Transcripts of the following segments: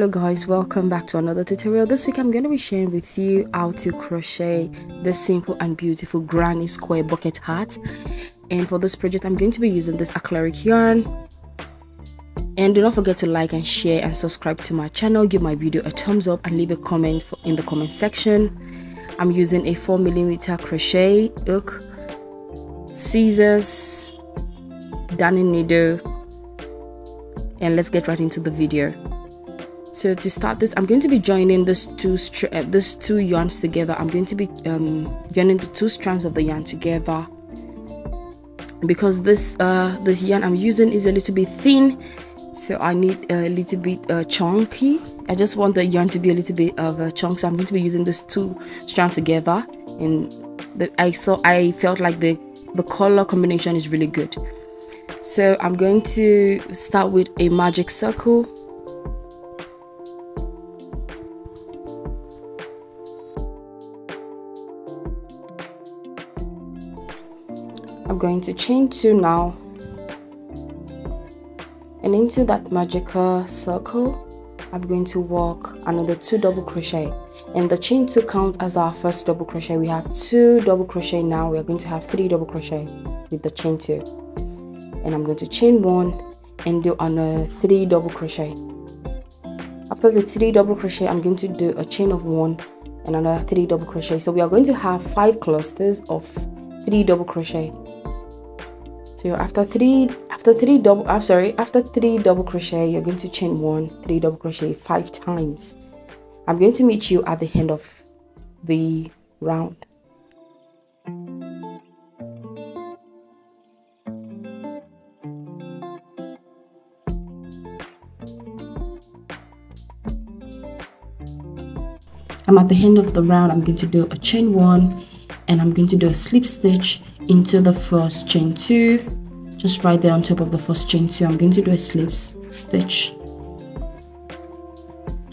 Hello guys, welcome back to another tutorial. This week I'm going to be sharing with you how to crochet this simple and beautiful granny square bucket hat. And for this project I'm going to be using this acrylic yarn. And do not forget to like and share and subscribe to my channel. Give my video a thumbs up and leave a comment in the comment section. I'm using a 4mm crochet hook, scissors, darning needle, and let's get right into the video. So to start this, I'm going to be joining these two yarns together. I'm going to be joining the two strands of the yarn together because this yarn I'm using is a little bit thin, so I need a little bit chunky. I just want the yarn to be a little bit of a chunk, so I'm going to be using these two strands together. And I felt like the color combination is really good. So I'm going to start with a magic circle. I'm going to chain 2 now, and into that magical circle I'm going to work another 2 double crochet, and the chain 2 counts as our first double crochet. We have 2 double crochet. Now we are going to have 3 double crochet with the chain 2, and I'm going to chain 1 and do another 3 double crochet. After the 3 double crochet I'm going to do a chain of 1 and another 3 double crochet. So we are going to have 5 clusters of 3 double crochet. So after 3 double crochet you're going to chain 1, 3 double crochet 5 times. I'm going to meet you at the end of the round. I'm at the end of the round. I'm going to do a chain 1 and I'm going to do a slip stitch into the first chain 2, just right there on top of the first chain 2. I'm going to do a slip stitch.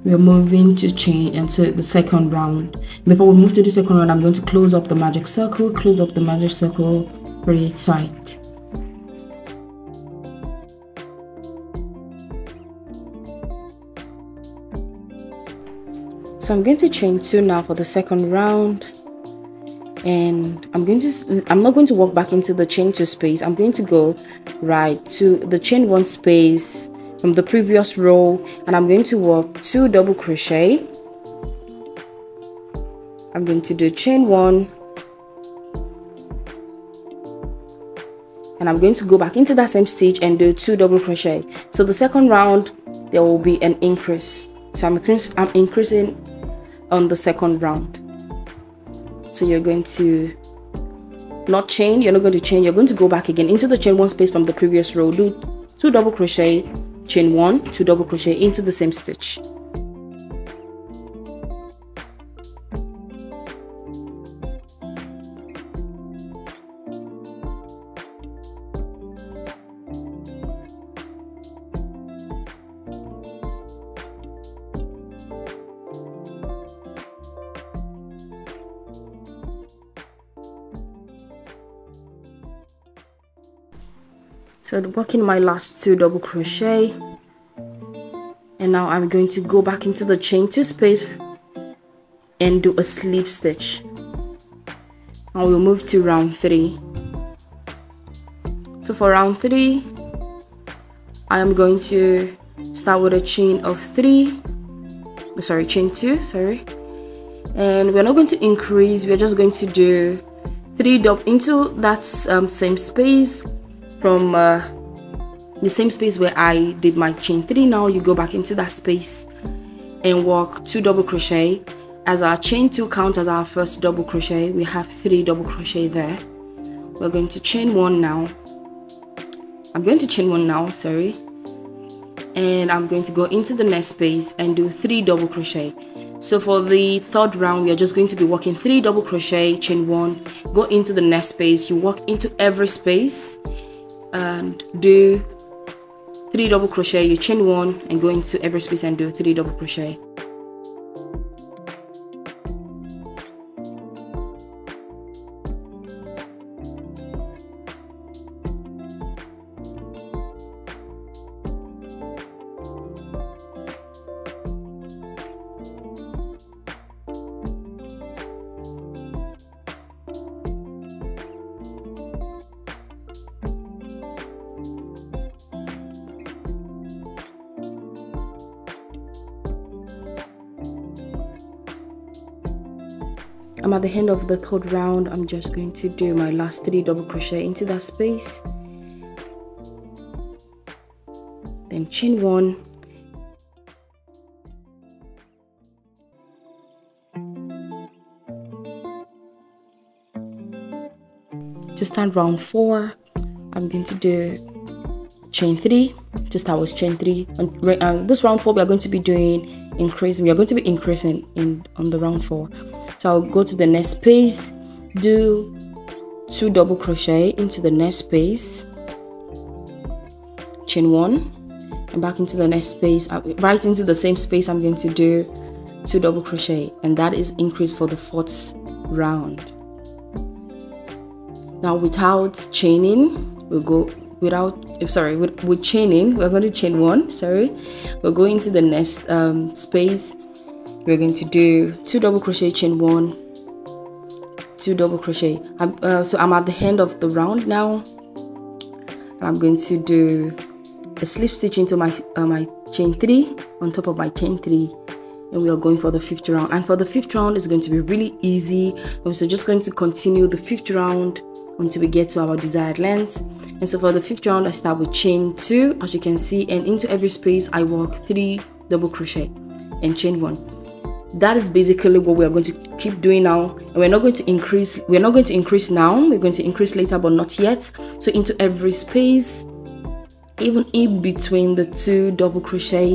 We are moving to chain into the second round. Before we move to the second round, I'm going to close up the magic circle, pretty tight. So I'm going to chain 2 now for the second round, and I'm not going to walk back into the chain 2 space. I'm going to go right to the chain 1 space from the previous row, and I'm going to work 2 double crochet. I'm going to do chain 1 and I'm going to go back into that same stitch and do 2 double crochet. So the second round there will be an increase, so I'm increasing on the second round. So you're going to not chain, you're not going to chain, you're going to go back again into the chain 1 space from the previous row, do 2 double crochet, chain 1, 2 double crochet into the same stitch. So working my last 2 double crochet, and now I'm going to go back into the chain 2 space and do a slip stitch. Now we'll move to round 3. So for round 3 I am going to start with a chain of 2, and we're not going to increase, we're just going to do 3 double into that same space from the same space where I did my chain 3. Now you go back into that space and work 2 double crochet, as our chain 2 counts as our first double crochet. We have 3 double crochet there. We're going to chain 1 now. I'm going to chain 1 now, and I'm going to go into the next space and do 3 double crochet. So for the third round we are just going to be working 3 double crochet, chain 1, go into the next space, you walk into every space and do 3 double crochet, you chain 1 and go into every space and do 3 double crochet. I'm at the end of the third round. I'm just going to do my last 3 double crochet into that space, then chain 1, to start round 4. I'm going to do chain 3 to start with chain 3. On this round 4, we are going to be doing increasing. We are going to be increasing on the round 4. So I'll go to the next space, do 2 double crochet into the next space, chain 1, and back into the next space. Right into the same space, I'm going to do 2 double crochet, and that is increase for the 4th round. Now without chaining, we'll go with chaining, we're going to chain 1, we'll go into the next space. We're going to do 2 double crochet, chain 1, 2 double crochet. So I'm at the end of the round now, and I'm going to do a slip stitch into my chain 3 on top of my chain 3, and we are going for the 5th round. And for the 5th round, it's going to be really easy. So just going to continue the 5th round until we get to our desired length. And so for the 5th round, I start with chain 2, as you can see, and into every space I work 3 double crochet and chain 1. That is basically what we are going to keep doing now. And we're not going to increase now, we're going to increase later, but not yet. So into every space, even in between the 2 double crochet,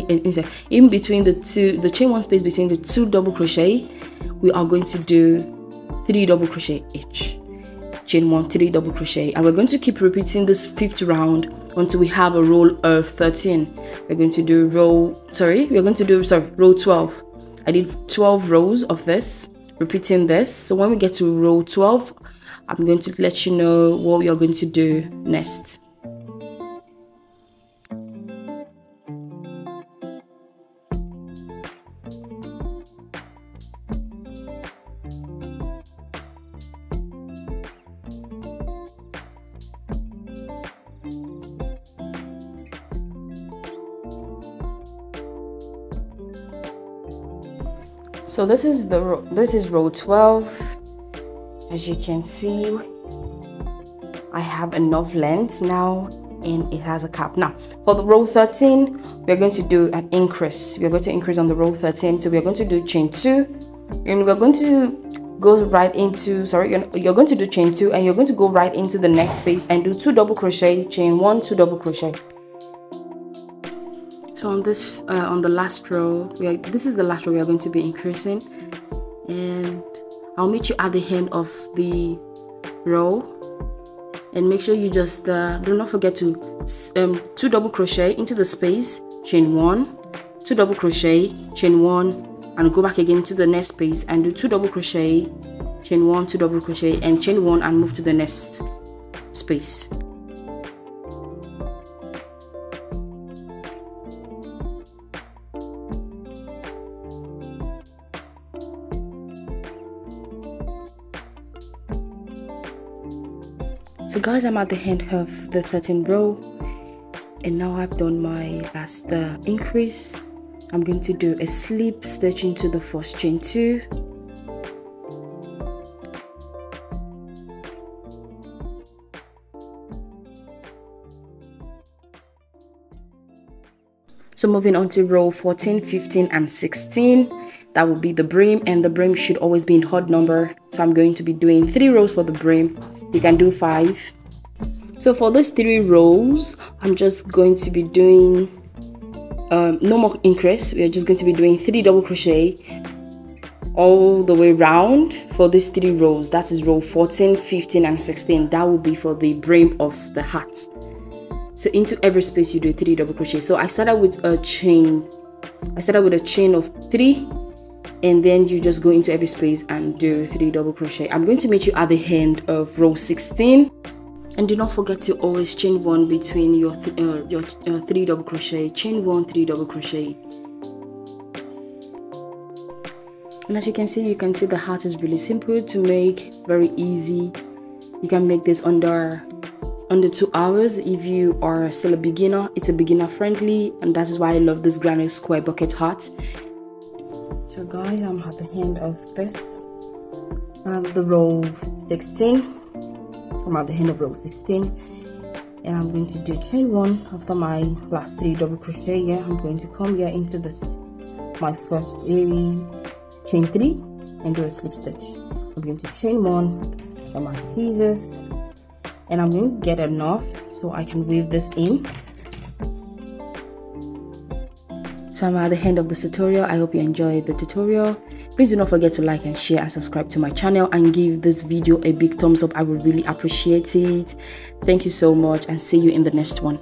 in between the chain 1 space between the 2 double crochet, we are going to do 3 double crochet each. Chain 1, 3 double crochet, and we're going to keep repeating this 5th round until we have a row of 13. We're going to do row 12. I did 12 rows of this, repeating this. So when we get to row 12, I'm going to let you know what we are going to do next. So this is row 12. As you can see, I have enough length now, and it has a cap. Now for the row 13, we're going to do an increase. We're going to increase on the row 13. So we're going to do chain 2, and we're going to go right into, you're going to do chain 2, and you're going to go right into the next space and do 2 double crochet, chain 1, 2 double crochet. So on this on the last row, this is the last row we are going to be increasing, and I'll meet you at the end of the row. And make sure you just do not forget to 2 double crochet into the space, chain 1, 2 double crochet, chain 1, and go back again to the next space and do 2 double crochet, chain 1, 2 double crochet, and chain 1, and move to the next space. So guys, I'm at the end of the 13th row, and now I've done my last increase. I'm going to do a slip stitch into the first chain 2, so moving on to row 14, 15, and 16, that will be the brim, and the brim should always be in odd number. So I'm going to be doing 3 rows for the brim. You can do 5. So for these 3 rows, I'm just going to be doing no more increase. We are just going to be doing 3 double crochet all the way round for these 3 rows. That is row 14, 15, and 16. That will be for the brim of the hat. So into every space you do 3 double crochet. So I started with a chain. Of 3, and then you just go into every space and do 3 double crochet. I'm going to meet you at the end of row 16, and do not forget to always chain 1 between your 3 double crochet, chain 1, 3 double crochet. And as you can see the hat is really simple to make, very easy. You can make this under 2 hours if you are still a beginner. It's a beginner friendly, and that is why I love this granny square bucket hat. So guys, I'm at the end of this. the row 16. I'm at the end of row 16, and I'm going to do chain 1 after my last 3 double crochet here. I'm going to come here into this my first chain 3 and do a slip stitch. I'm going to chain 1 on my scissors, and I'm going to get enough so I can weave this in. So I'm at the end of this tutorial. I hope you enjoyed the tutorial. Please do not forget to like and share and subscribe to my channel, and give this video a big thumbs up. I would really appreciate it. Thank you so much, and see you in the next one.